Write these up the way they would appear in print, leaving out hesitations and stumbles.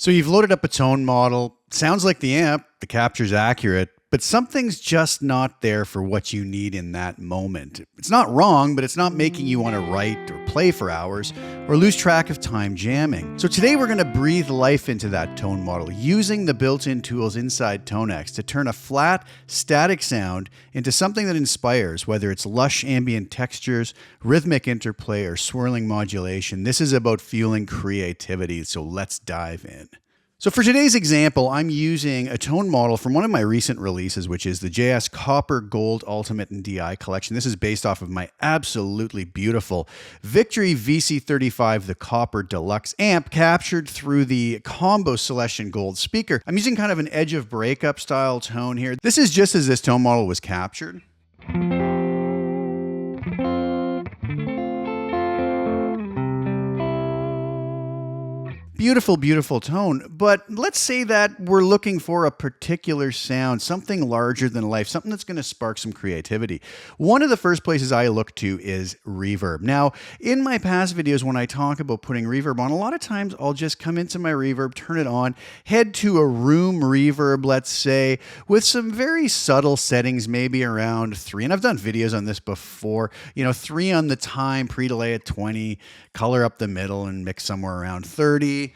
So you've loaded up a tone model. Sounds like the amp, the capture's accurate, but something's just not there for what you need in that moment. It's not wrong, but it's not making you want to write or play for hours or lose track of time jamming. So today we're going to breathe life into that tone model using the built-in tools inside TONEX to turn a flat, static sound into something that inspires, whether it's lush ambient textures, rhythmic interplay, or swirling modulation. This is about fueling creativity, so let's dive in. So for today's example, I'm using a tone model from one of my recent releases, which is the JS Copper Gold Ultimate and DI collection. This is based off of my absolutely beautiful Victory VC35, the Copper Deluxe amp, captured through the combo Celestion Gold speaker. I'm using kind of an edge of breakup style tone here. This is just as this tone model was captured. Beautiful, beautiful tone, but let's say that we're looking for a particular sound, something larger than life, something that's going to spark some creativity. One of the first places I look to is reverb. Now, in my past videos, when I talk about putting reverb on, a lot of times I'll just come into my reverb, turn it on, head to a room reverb, let's say, with some very subtle settings, maybe around 3. And I've done videos on this before, 3 on the time, pre-delay at 20, color up the middle and mix somewhere around 30.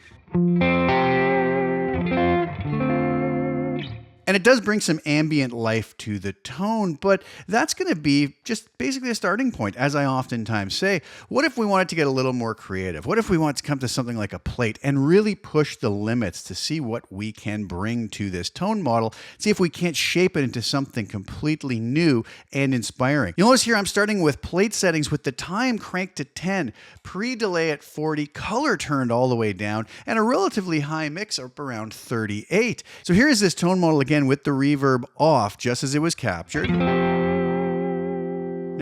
And it does bring some ambient life to the tone, but that's going to be just basically a starting point. As I oftentimes say, what if we wanted to get a little more creative? What if we want to come to something like a plate and really push the limits to see what we can bring to this tone model, see if we can't shape it into something completely new and inspiring. You'll notice here I'm starting with plate settings with the time cranked to 10, pre-delay at 40, color turned all the way down, and a relatively high mix up around 38. So here is this tone model again with the reverb off, just as it was captured. Now,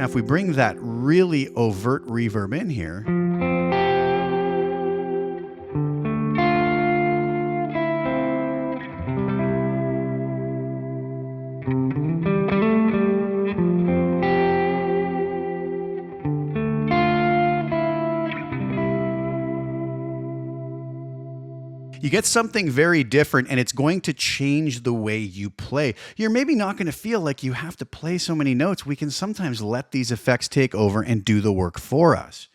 if we bring that really overt reverb in here, you get something very different, and it's going to change the way you play. You're maybe not going to feel like you have to play so many notes. We can sometimes let these effects take over and do the work for us.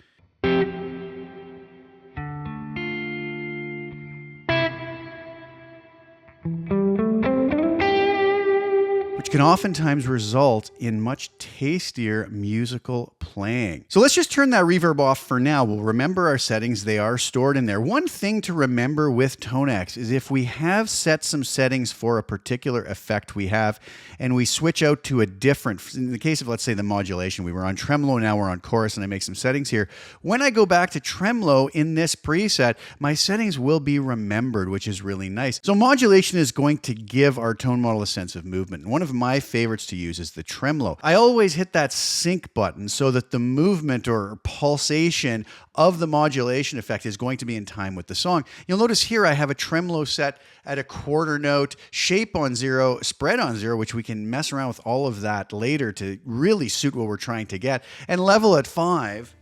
Which can oftentimes result in much tastier musical playing. So let's just turn that reverb off for now. We'll remember our settings. They are stored in there. One thing to remember with TONEX is if we have set some settings for a particular effect we have, and we switch out to a different, in the case of, let's say, the modulation, we were on tremolo, now we're on chorus, and I make some settings here. When I go back to tremolo in this preset, my settings will be remembered, which is really nice. So modulation is going to give our tone model a sense of movement. One of my favorites to use is the tremolo. I always hit that sync button so that the movement or pulsation of the modulation effect is going to be in time with the song. You'll notice here I have a tremolo set at a quarter note, shape on 0, spread on 0, which we can mess around with all of that later to really suit what we're trying to get, and level at 5.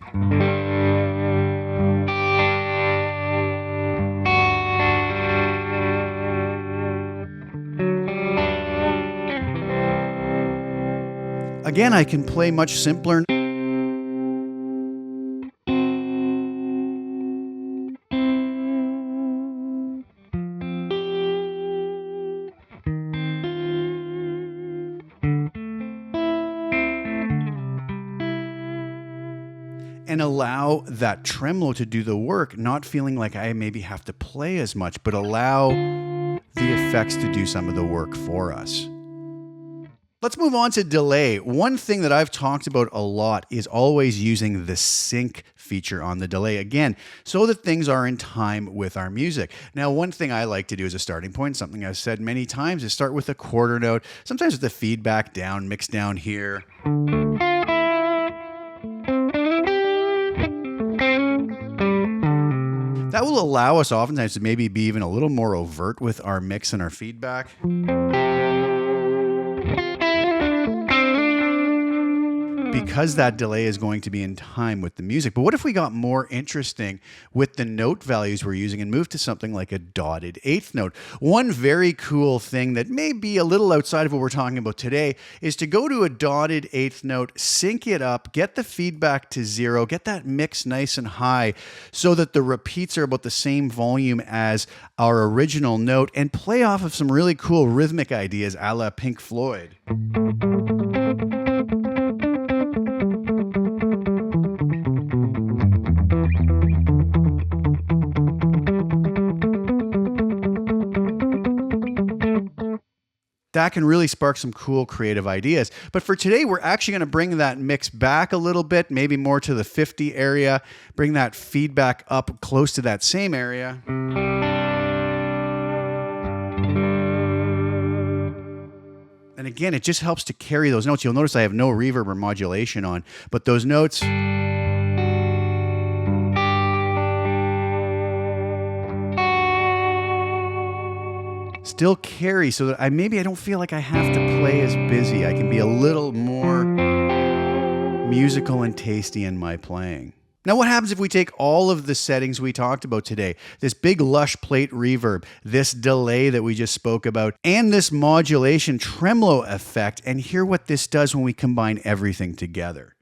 Again, I can play much simpler. And allow that tremolo to do the work, not feeling like I maybe have to play as much, but allow the effects to do some of the work for us. Let's move on to delay. One thing that I've talked about a lot is always using the sync feature on the delay, again, so that things are in time with our music. Now, one thing I like to do as a starting point, something I've said many times, is start with a quarter note, sometimes with the feedback down, mix down here. That will allow us oftentimes to maybe be even a little more overt with our mix and our feedback. because that delay is going to be in time with the music. But what if we got more interesting with the note values we're using and moved to something like a dotted eighth note? One very cool thing that may be a little outside of what we're talking about today is to go to a dotted eighth note, sync it up, get the feedback to 0, get that mix nice and high so that the repeats are about the same volume as our original note, and play off of some really cool rhythmic ideas a la Pink Floyd. That can really spark some cool creative ideas. But for today, we're actually going to bring that mix back a little bit, maybe more to the 50 area, bring that feedback up close to that same area. And again, it just helps to carry those notes. You'll notice I have no reverb or modulation on, but those notes still carry so that maybe I don't feel like I have to play as busy. I can be a little more musical and tasty in my playing. Now, what happens if we take all of the settings we talked about today, this big lush plate reverb, this delay that we just spoke about, and this modulation tremolo effect, and hear what this does when we combine everything together?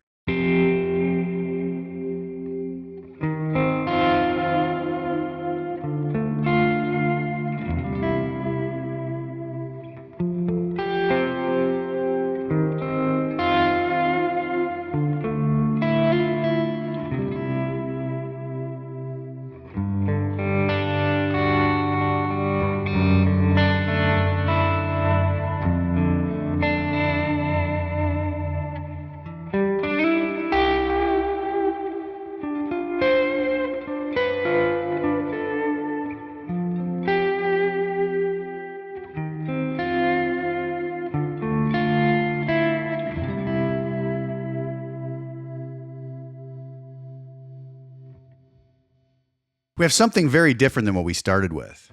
We have something very different than what we started with.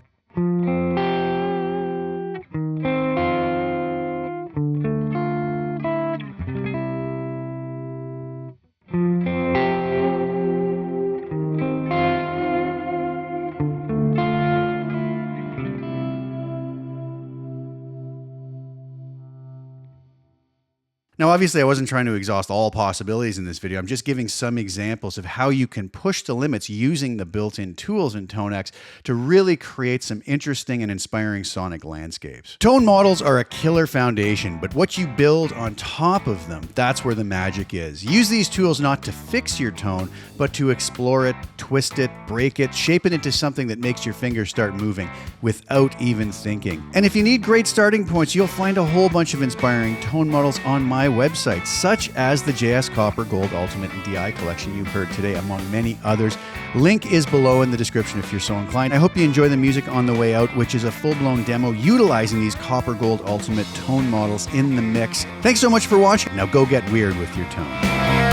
Now, obviously, I wasn't trying to exhaust all possibilities in this video. I'm just giving some examples of how you can push the limits using the built-in tools in TONEX to really create some interesting and inspiring sonic landscapes. Tone models are a killer foundation, but what you build on top of them, that's where the magic is. Use these tools not to fix your tone, but to explore it, twist it, break it, shape it into something that makes your fingers start moving without even thinking. And if you need great starting points, you'll find a whole bunch of inspiring tone models on my website, such as the JS Copper Gold Ultimate and DI collection you heard today, among many others. Link is below in the description if you're so inclined. I hope you enjoy the music on the way out, which is a full-blown demo utilizing these Copper Gold Ultimate tone models in the mix. Thanks so much for watching. Now go get weird with your tone.